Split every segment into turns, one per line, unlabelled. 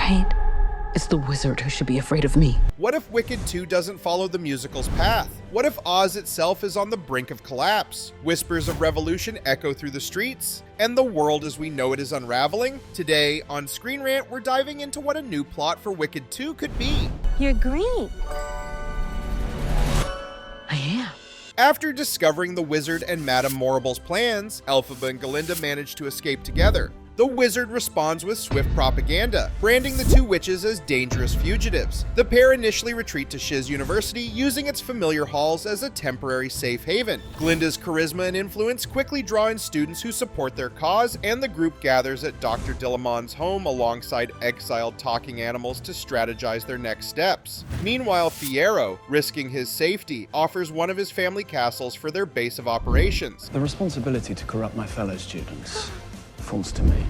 afraid. It's the wizard who should be afraid of me.
What if Wicked 2 doesn't follow the musical's path? What if Oz itself is on the brink of collapse? Whispers of revolution echo through the streets, and the world as we know it is unraveling? Today, on ScreenRant, we're diving into what a new plot for Wicked 2 could be.
You're green.
I am.
After discovering the wizard and Madame Morrible's plans, Elphaba and Galinda manage to escape together. The wizard responds with swift propaganda, branding the two witches as dangerous fugitives. The pair initially retreat to Shiz University, using its familiar halls as a temporary safe haven. Glinda's charisma and influence quickly draw in students who support their cause, and the group gathers at Dr. Dillamon's home alongside exiled talking animals to strategize their next steps. Meanwhile, Fiyero, risking his safety, offers one of his family castles for their base of operations.
The responsibility to corrupt my fellow students falls to me.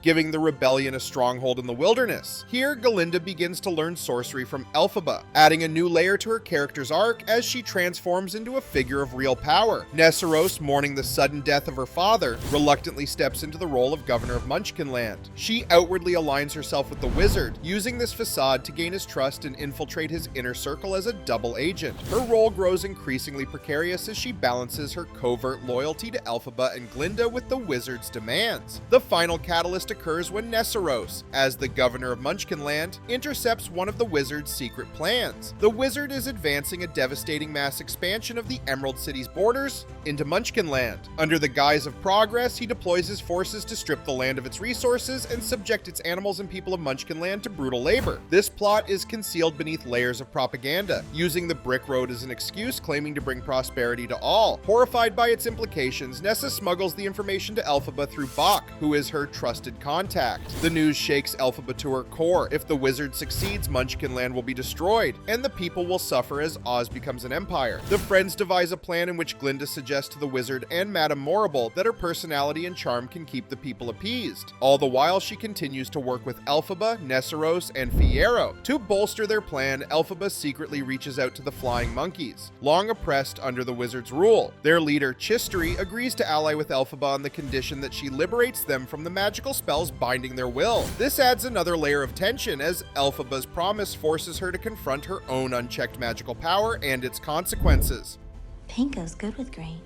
Giving the rebellion a stronghold in the wilderness. Here, Galinda begins to learn sorcery from Elphaba, adding a new layer to her character's arc as she transforms into a figure of real power. Nessarose, mourning the sudden death of her father, reluctantly steps into the role of governor of Munchkinland. She outwardly aligns herself with the wizard, using this facade to gain his trust and infiltrate his inner circle as a double agent. Her role grows increasingly precarious as she balances her covert loyalty to Elphaba and Glinda with the wizard's demands. The final catalyst occurs when Nessarose, as the governor of Munchkinland, intercepts one of the wizard's secret plans. The wizard is advancing a devastating mass expansion of the Emerald City's borders into Munchkinland. Under the guise of progress, he deploys his forces to strip the land of its resources and subject its animals and people of Munchkinland to brutal labor. This plot is concealed beneath layers of propaganda, using the Brick Road as an excuse, claiming to bring prosperity to all. Horrified by its implications, Nessa smuggles the information to Elphaba through Bach, who is her trusted contact. The news shakes Elphaba to her core. If the wizard succeeds, Munchkinland will be destroyed, and the people will suffer as Oz becomes an empire. The friends devise a plan in which Glinda suggests to the wizard and Madame Morrible that her personality and charm can keep the people appeased. All the while, she continues to work with Elphaba, Nessarose, and Fiyero. To bolster their plan, Elphaba secretly reaches out to the Flying Monkeys, long oppressed under the wizard's rule. Their leader, Chistery, agrees to ally with Elphaba on the condition that she liberates them from the magical spells binding their will. This adds another layer of tension as Elphaba's promise forces her to confront her own unchecked magical power and its consequences.
Pink goes good with green.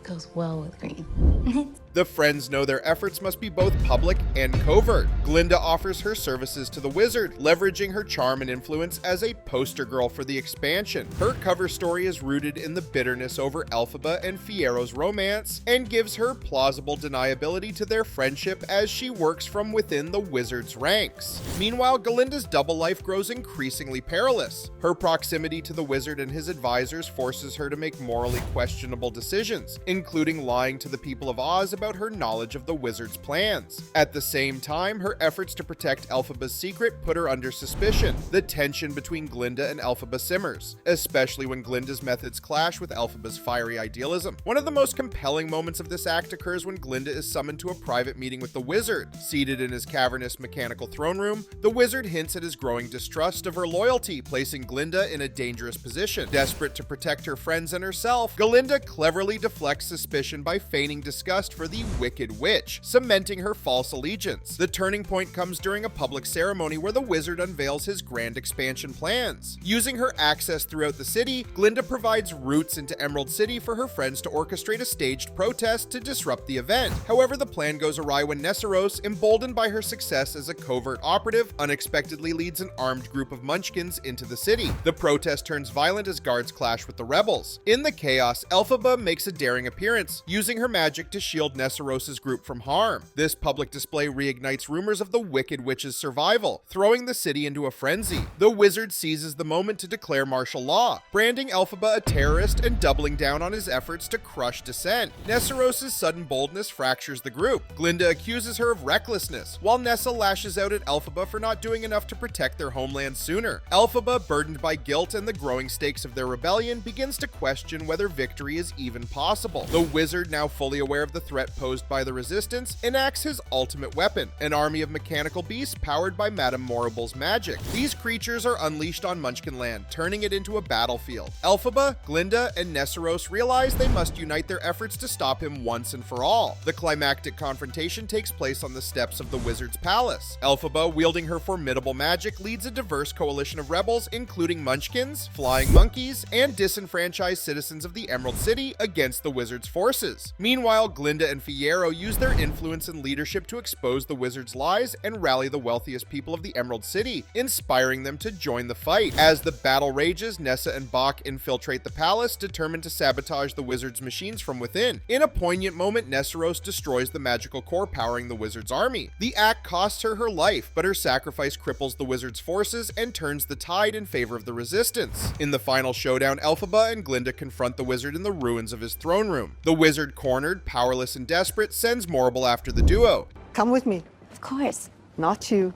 Goes well with green.
The friends know their efforts must be both public and covert. Glinda offers her services to the wizard, leveraging her charm and influence as a poster girl for the expansion. Her cover story is rooted in the bitterness over Elphaba and Fiyero's romance, and gives her plausible deniability to their friendship as she works from within the wizard's ranks. Meanwhile, Galinda's double life grows increasingly perilous. Her proximity to the wizard and his advisors forces her to make morally questionable decisions, including lying to the people of Oz about her knowledge of the wizard's plans. At the same time, her efforts to protect Elphaba's secret put her under suspicion. The tension between Glinda and Elphaba simmers, especially when Glinda's methods clash with Elphaba's fiery idealism. One of the most compelling moments of this act occurs when Glinda is summoned to a private meeting with the wizard. Seated in his cavernous mechanical throne room, the wizard hints at his growing distrust of her loyalty, placing Glinda in a dangerous position. Desperate to protect her friends and herself, Galinda cleverly deflects suspicion by feigning disgust for the Wicked Witch, cementing her false allegiance. The turning point comes during a public ceremony where the wizard unveils his grand expansion plans. Using her access throughout the city, Glinda provides routes into Emerald City for her friends to orchestrate a staged protest to disrupt the event. However, the plan goes awry when Nessarose, emboldened by her success as a covert operative, unexpectedly leads an armed group of munchkins into the city. The protest turns violent as guards clash with the rebels. In the chaos, Elphaba makes a daring appearance, using her magic to shield Nessarose's group from harm. This public display reignites rumors of the Wicked Witch's survival, throwing the city into a frenzy. The wizard seizes the moment to declare martial law, branding Elphaba a terrorist and doubling down on his efforts to crush dissent. Nessarose's sudden boldness fractures the group. Glinda accuses her of recklessness, while Nessa lashes out at Elphaba for not doing enough to protect their homeland sooner. Elphaba, burdened by guilt and the growing stakes of their rebellion, begins to question whether victory is even possible. The wizard, now fully aware of the threat threat posed by the Resistance, enacts his ultimate weapon, an army of mechanical beasts powered by Madame Morrible's magic. These creatures are unleashed on Munchkinland, turning it into a battlefield. Elphaba, Glinda, and Nessarose realize they must unite their efforts to stop him once and for all. The climactic confrontation takes place on the steps of the Wizard's Palace. Elphaba, wielding her formidable magic, leads a diverse coalition of rebels, including Munchkins, flying monkeys, and disenfranchised citizens of the Emerald City against the Wizard's forces. Meanwhile, Glinda and Fiyero use their influence and leadership to expose the Wizard's lies and rally the wealthiest people of the Emerald City, inspiring them to join the fight. As the battle rages, Nessa and Bach infiltrate the palace, determined to sabotage the Wizard's machines from within. In a poignant moment, Nessarose destroys the magical core powering the Wizard's army. The act costs her her life, but her sacrifice cripples the Wizard's forces and turns the tide in favor of the Resistance. In the final showdown, Elphaba and Glinda confront the Wizard in the ruins of his throne room. The Wizard, cornered, powerless, and desperate, sends Morrible after the duo.
Come with me.
Of course.
Not you.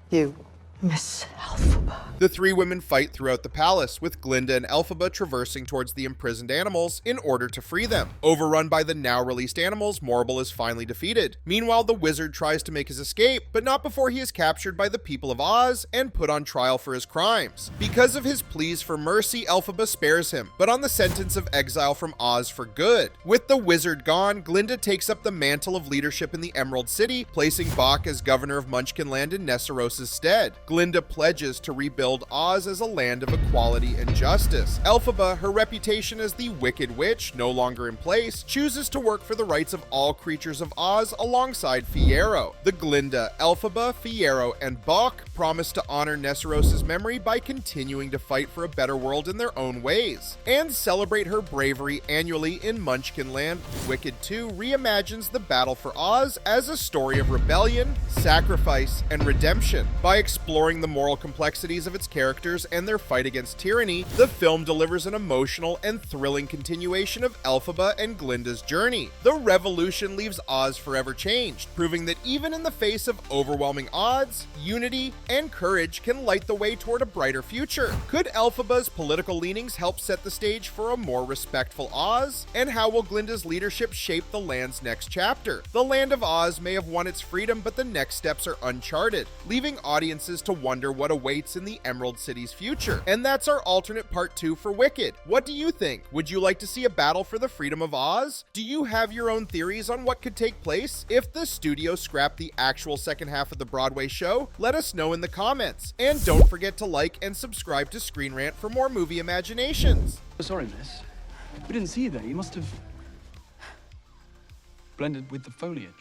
You.
Miss Elphaba.
The three women fight throughout the palace, with Glinda and Elphaba traversing towards the imprisoned animals in order to free them. Overrun by the now-released animals, Morrible is finally defeated. Meanwhile, the Wizard tries to make his escape, but not before he is captured by the people of Oz and put on trial for his crimes. Because of his pleas for mercy, Elphaba spares him, but on the sentence of exile from Oz for good. With the Wizard gone, Glinda takes up the mantle of leadership in the Emerald City, placing Bach as governor of Munchkinland in Nessarose's stead. Glinda pledges to rebuild Oz as a land of equality and justice. Elphaba, her reputation as the Wicked Witch no longer in place, chooses to work for the rights of all creatures of Oz alongside Fiyero. The Glinda, Elphaba, Fiyero, and Bach promise to honor Nessarose's memory by continuing to fight for a better world in their own ways, and celebrate her bravery annually in Munchkinland. Wicked 2 reimagines the battle for Oz as a story of rebellion, sacrifice, and redemption. By exploring the moral complexities of its characters and their fight against tyranny, the film delivers an emotional and thrilling continuation of Elphaba and Glinda's journey. The revolution leaves Oz forever changed, proving that even in the face of overwhelming odds, unity and courage can light the way toward a brighter future. Could Elphaba's political leanings help set the stage for a more respectful Oz? And how will Glinda's leadership shape the land's next chapter? The Land of Oz may have won its freedom, but the next steps are uncharted, leaving audiences to wonder what awaits in the Emerald City's future. And that's our alternate part 2 for Wicked. What do you think? Would you like to see a battle for the freedom of Oz? Do you have your own theories on what could take place if the studio scrapped the actual second half of the Broadway show? Let us know in the comments. And don't forget to like and subscribe to ScreenRant for more movie imaginations.
Sorry, miss. We didn't see you there. You must have blended with the foliage.